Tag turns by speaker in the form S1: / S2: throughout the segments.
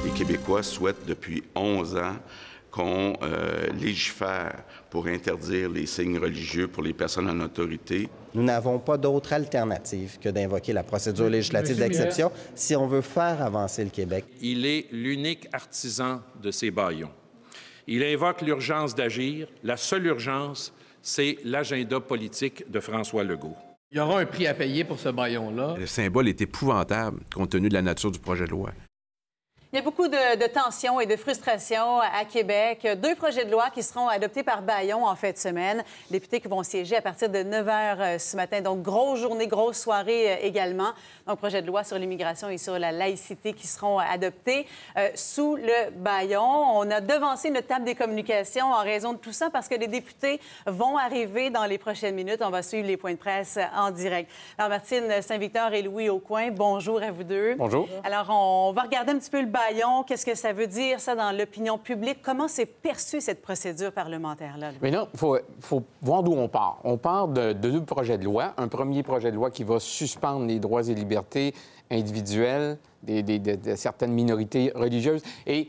S1: Les Québécois souhaitent depuis 11 ans qu'on légifère pour interdire les signes religieux pour les personnes en autorité.
S2: Nous n'avons pas d'autre alternative que d'invoquer la procédure législative d'exception si on veut faire avancer le Québec.
S3: Il est l'unique artisan de ces bâillons. Il invoque l'urgence d'agir. La seule urgence, c'est l'agenda politique de François Legault.
S4: Il y aura un prix à payer pour ce bâillon-là.
S5: Le symbole est épouvantable compte tenu de la nature du projet de loi.
S6: Il y a beaucoup de tensions et de frustrations à Québec. 2 projets de loi qui seront adoptés par bâillon en fin de semaine. Députés qui vont siéger à partir de 9 h ce matin. Donc, grosse journée, grosse soirée également. Donc, projet de loi sur l'immigration et sur la laïcité qui seront adoptés sous le bâillon. On a devancé notre table des communications en raison de tout ça parce que les députés vont arriver dans les prochaines minutes. On va suivre les points de presse en direct. Alors, Martine Saint-Victor et Louis Aucoin, bonjour à vous deux.
S7: Bonjour.
S6: Alors, on va regarder un petit peu le bâillon. Qu'est-ce que ça veut dire, ça, dans l'opinion publique? Comment s'est perçue cette procédure parlementaire-là?
S7: Mais non, il faut voir d'où on part. On part de 2 projets de loi. Un premier projet de loi qui va suspendre les droits et libertés individuelles de certaines minorités religieuses et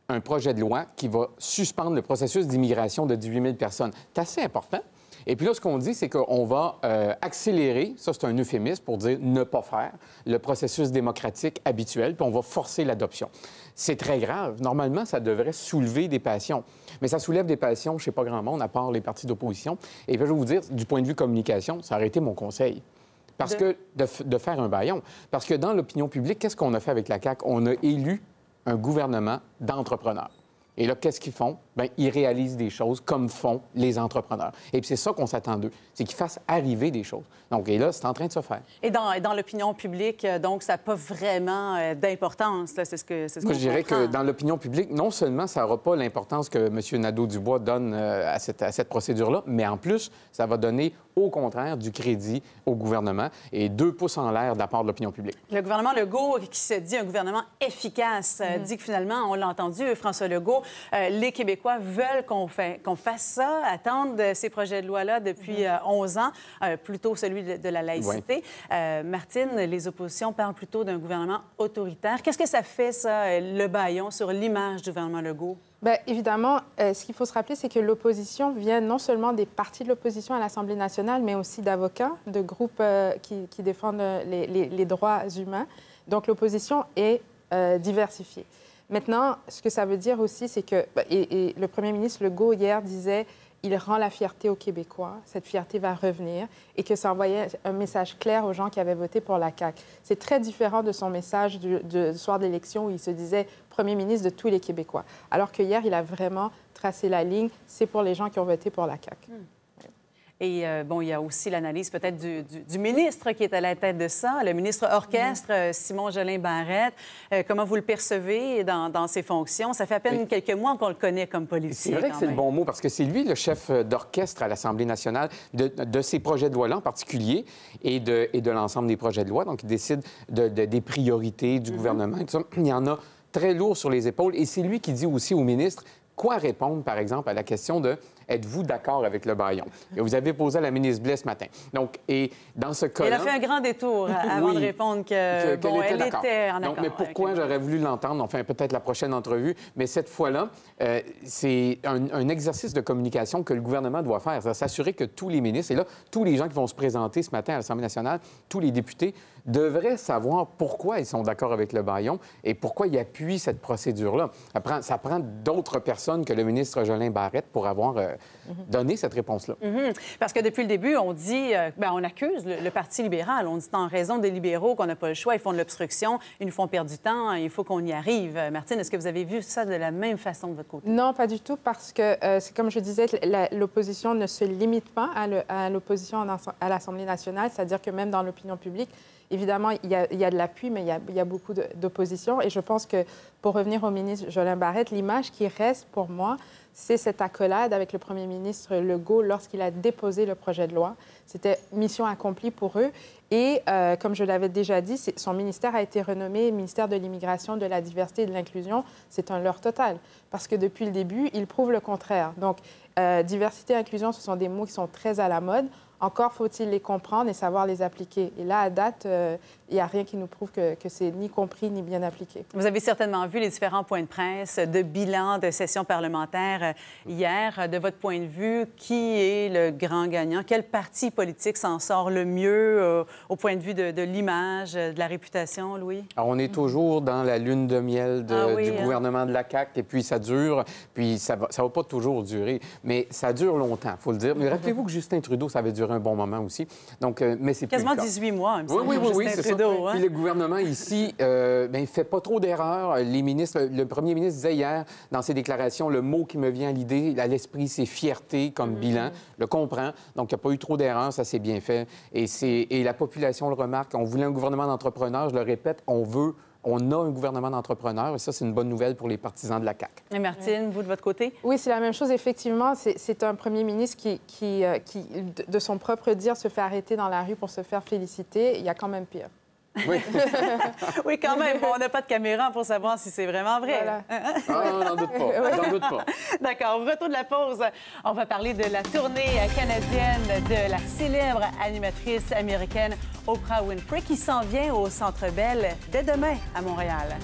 S7: un projet de loi qui va suspendre le processus d'immigration de 18 000 personnes. C'est assez important. Et puis là, ce qu'on dit, c'est qu'on va accélérer, ça c'est un euphémisme pour dire ne pas faire, le processus démocratique habituel, puis on va forcer l'adoption. C'est très grave. Normalement, ça devrait soulever des passions. Mais ça soulève des passions chez pas grand monde, à part les partis d'opposition. Et puis, je vais vous dire, du point de vue communication, ça aurait été mon conseil. Parce que de faire un bâillon. Parce que dans l'opinion publique, qu'est-ce qu'on a fait avec la CAQ? On a élu un gouvernement d'entrepreneurs. Et là, qu'est-ce qu'ils font? Bien, ils réalisent des choses comme font les entrepreneurs. Et puis c'est ça qu'on s'attend d'eux, c'est qu'ils fassent arriver des choses. Donc, et là, c'est en train de se faire.
S6: Et dans l'opinion publique, donc, ça n'a pas vraiment d'importance, là, c'est ce que
S7: Moi, je dirais que dans l'opinion publique, non seulement ça n'aura pas l'importance que M. Nadeau-Dubois donne à cette procédure-là, mais en plus, ça va donner, au contraire, du crédit au gouvernement et 2 pouces en l'air de la part de l'opinion publique.
S6: Le gouvernement Legault, qui se dit un gouvernement efficace, dit que finalement, on l'a entendu, François Legault, les Québécois veulent qu'on fasse ça, attendent ces projets de loi-là depuis 11 ans, plutôt celui de la laïcité. Oui. Martine, les oppositions parlent plutôt d'un gouvernement autoritaire. Qu'est-ce que ça fait, ça, le bâillon, sur l'image du gouvernement Legault?
S8: Bien, évidemment, ce qu'il faut se rappeler, c'est que l'opposition vient non seulement des partis de l'opposition à l'Assemblée nationale, mais aussi d'avocats, de groupes qui défendent les droits humains. Donc, l'opposition est diversifiée. Maintenant, ce que ça veut dire aussi, c'est que... Et le premier ministre Legault, hier, disait il rend la fierté aux Québécois, cette fierté va revenir, et que ça envoyait un message clair aux gens qui avaient voté pour la CAQ. C'est très différent de son message du soir d'élection où il se disait premier ministre de tous les Québécois. Alors que hier, il a vraiment tracé la ligne, c'est pour les gens qui ont voté pour la CAQ.
S6: Et bon, il y a aussi l'analyse peut-être du ministre qui est à la tête de ça, le ministre orchestre, Simon Jolin Barrette. Comment vous le percevez dans ses fonctions? Ça fait à peine quelques mois qu'on le connaît comme policier.
S7: C'est vrai que c'est le bon mot, parce que c'est lui le chef d'orchestre à l'Assemblée nationale de ces projets de loi-là en particulier et de l'ensemble des projets de loi. Donc, il décide des priorités du gouvernement et tout ça. Il y en a très lourd sur les épaules. Et c'est lui qui dit aussi au ministre quoi répondre, par exemple, à la question de « Êtes-vous d'accord avec le bâillon? » Et vous avez posé à la ministre Blais ce matin. Donc, et dans ce cas-là...
S6: Elle a fait un grand détour avant de répondre qu'elle était en accord.
S7: Donc, mais pourquoi j'aurais voulu l'entendre? Enfin, peut-être la prochaine entrevue. Mais cette fois-là, c'est un exercice de communication que le gouvernement doit faire. Ça va s'assurer que tous les ministres, et là, tous les gens qui vont se présenter ce matin à l'Assemblée nationale, tous les députés, devraient savoir pourquoi ils sont d'accord avec le bâillon et pourquoi ils appuient cette procédure-là. Ça prend d'autres personnes que le ministre Jolin Barrette pour avoir donné cette réponse-là.
S6: Parce que depuis le début, on dit, on accuse le Parti libéral. On dit en raison des libéraux qu'on n'a pas le choix, ils font de l'obstruction, ils nous font perdre du temps, il faut qu'on y arrive. Martine, est-ce que vous avez vu ça de la même façon de votre côté?
S8: Non, pas du tout, parce que, c'est comme je disais, l'opposition ne se limite pas à l'opposition à l'Assemblée nationale, c'est-à-dire que même dans l'opinion publique, évidemment, il y a de l'appui, mais il y a beaucoup d'opposition. Et je pense que, pour revenir au ministre Jolin Barrette, l'image qui reste pour moi, c'est cette accolade avec le premier ministre Legault lorsqu'il a déposé le projet de loi. C'était mission accomplie pour eux. Et comme je l'avais déjà dit, son ministère a été renommé ministère de l'Immigration, de la Diversité et de l'Inclusion. C'est un leurre total. Parce que depuis le début, il prouve le contraire. Donc, diversité et inclusion, ce sont des mots qui sont très à la mode. Encore faut-il les comprendre et savoir les appliquer. Et là, à date, il n'y a rien qui nous prouve que c'est ni compris ni bien appliqué.
S6: Vous avez certainement vu les différents points de presse de bilan de session parlementaire hier. De votre point de vue, qui est le grand gagnant? Quel parti politique s'en sort le mieux au point de vue de l'image, de la réputation, Louis?
S7: Alors, on est toujours dans la lune de miel du gouvernement de la CAQ, et puis ça dure, puis ça va pas toujours durer, mais ça dure longtemps, il faut le dire. Mais rappelez-vous que Justin Trudeau, ça avait duré un bon moment aussi. Donc, mais c'est
S6: quasiment 18 mois, il me semble,
S7: oui,
S6: Justin
S7: c'est
S6: Trudeau.
S7: ça. Puis le gouvernement ici, il fait pas trop d'erreurs. Les ministres, le premier ministre disait hier dans ses déclarations, le mot qui me vient à l'idée, à l'esprit, c'est fierté comme bilan. Le comprend. Donc, il n'y a pas eu trop d'erreurs, ça s'est bien fait. Et la population le remarque. On voulait un gouvernement d'entrepreneurs, je le répète, on a un gouvernement d'entrepreneurs et ça, c'est une bonne nouvelle pour les partisans de la CAQ.
S6: Et Martine, vous, de votre côté?
S8: Oui, c'est la même chose. Effectivement, c'est un premier ministre qui, de son propre dire, se fait arrêter dans la rue pour se faire féliciter. Il y a quand même pire.
S7: Oui.
S6: Oui, quand même. Bon, on n'a pas de caméra pour savoir si c'est vraiment vrai.
S8: Voilà.
S7: Ah, n'en doute pas. J'en doute pas.
S6: D'accord. Au retour de la pause, on va parler de la tournée canadienne de la célèbre animatrice américaine Oprah Winfrey qui s'en vient au Centre Bell dès demain à Montréal.